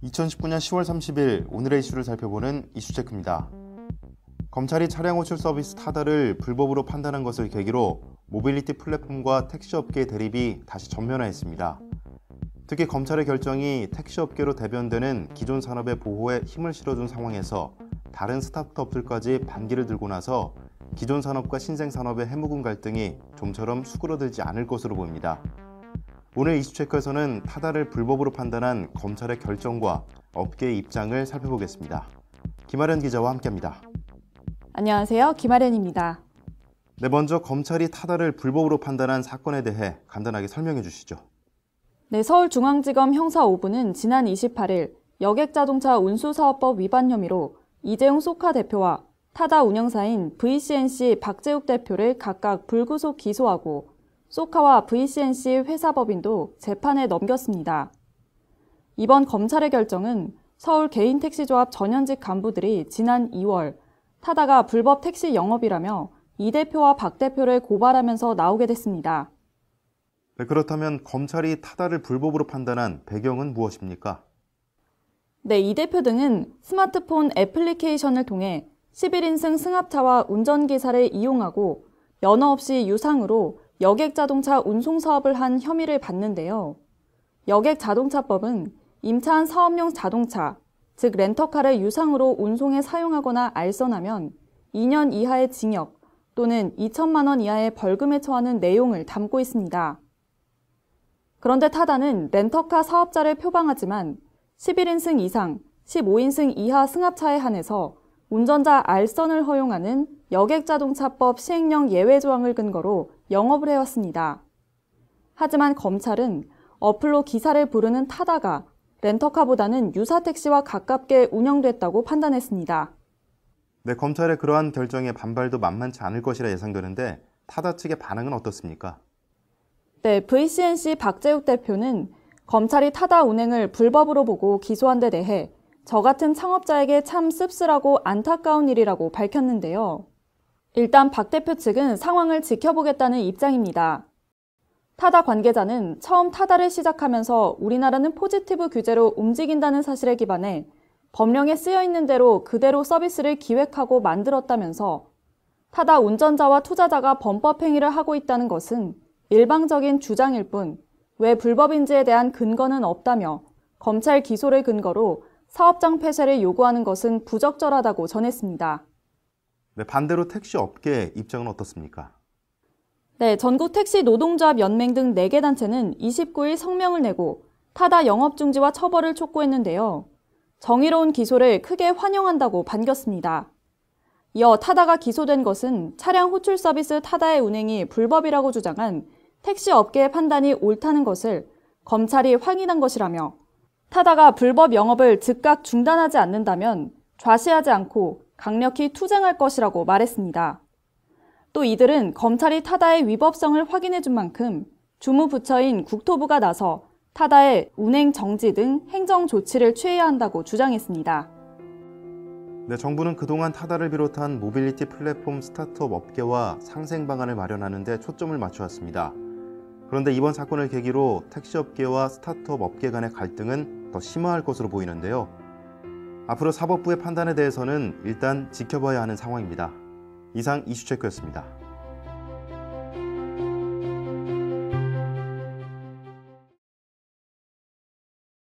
(2019년 10월 30일) 오늘의 이슈를 살펴보는 이슈체크입니다. 검찰이 차량 호출 서비스 타다를 불법으로 판단한 것을 계기로 모빌리티 플랫폼과 택시업계의 대립이 다시 전면화했습니다. 특히 검찰의 결정이 택시업계로 대변되는 기존 산업의 보호에 힘을 실어준 상황에서 다른 스타트업들까지 반기를 들고 나서 기존 산업과 신생 산업의 해묵은 갈등이 좀처럼 수그러들지 않을 것으로 보입니다. 오늘 이슈체크에서는 타다를 불법으로 판단한 검찰의 결정과 업계의 입장을 살펴보겠습니다. 김아련 기자와 함께합니다. 안녕하세요. 김아련입니다. 네, 먼저 검찰이 타다를 불법으로 판단한 사건에 대해 간단하게 설명해 주시죠. 네, 서울중앙지검 형사 5부는 지난 28일 여객자동차 운수사업법 위반 혐의로 이재용 소카 대표와 타다 운영사인 VCNC 박재욱 대표를 각각 불구속 기소하고 소카와 VCNC 회사법인도 재판에 넘겼습니다. 이번 검찰의 결정은 서울 개인택시조합 전현직 간부들이 지난 2월 타다가 불법 택시 영업이라며 이 대표와 박 대표를 고발하면서 나오게 됐습니다. 네, 그렇다면 검찰이 타다를 불법으로 판단한 배경은 무엇입니까? 네, 이 대표 등은 스마트폰 애플리케이션을 통해 11인승 승합차와 운전기사를 이용하고 면허 없이 유상으로 여객자동차 운송사업을 한 혐의를 받는데요. 여객자동차법은 임차한 사업용 자동차, 즉 렌터카를 유상으로 운송에 사용하거나 알선하면 2년 이하의 징역 또는 2천만 원 이하의 벌금에 처하는 내용을 담고 있습니다. 그런데 타다는 렌터카 사업자를 표방하지만 11인승 이상, 15인승 이하 승합차에 한해서 운전자 알선을 허용하는 여객자동차법 시행령 예외 조항을 근거로 영업을 해왔습니다. 하지만 검찰은 어플로 기사를 부르는 타다가 렌터카보다는 유사택시와 가깝게 운영됐다고 판단했습니다. 네, 검찰의 그러한 결정에 반발도 만만치 않을 것이라 예상되는데 타다 측의 반응은 어떻습니까? 네, VCNC 박재욱 대표는 검찰이 타다 운행을 불법으로 보고 기소한 데 대해 저 같은 창업자에게 참 씁쓸하고 안타까운 일이라고 밝혔는데요. 일단 박 대표 측은 상황을 지켜보겠다는 입장입니다. 타다 관계자는 처음 타다를 시작하면서 우리나라는 포지티브 규제로 움직인다는 사실에 기반해 법령에 쓰여 있는 대로 그대로 서비스를 기획하고 만들었다면서 타다 운전자와 투자자가 범법 행위를 하고 있다는 것은 일방적인 주장일 뿐 왜 불법인지에 대한 근거는 없다며 검찰 기소를 근거로 사업장 폐쇄를 요구하는 것은 부적절하다고 전했습니다. 네, 반대로 택시 업계의 입장은 어떻습니까? 네, 전국택시노동조합연맹 등 4개 단체는 29일 성명을 내고 타다 영업 중지와 처벌을 촉구했는데요. 정의로운 기소를 크게 환영한다고 반겼습니다. 이어 타다가 기소된 것은 차량 호출 서비스 타다의 운행이 불법이라고 주장한 택시 업계의 판단이 옳다는 것을 검찰이 확인한 것이라며 타다가 불법 영업을 즉각 중단하지 않는다면 좌시하지 않고 강력히 투쟁할 것이라고 말했습니다. 또 이들은 검찰이 타다의 위법성을 확인해 준 만큼 주무부처인 국토부가 나서 타다의 운행 정지 등 행정 조치를 취해야 한다고 주장했습니다. 네, 정부는 그동안 타다를 비롯한 모빌리티 플랫폼 스타트업 업계와 상생 방안을 마련하는 데 초점을 맞춰왔습니다. 그런데 이번 사건을 계기로 택시업계와 스타트업 업계 간의 갈등은 더 심화할 것으로 보이는데요. 앞으로 사법부의 판단에 대해서는 일단 지켜봐야 하는 상황입니다. 이상 이슈체크였습니다.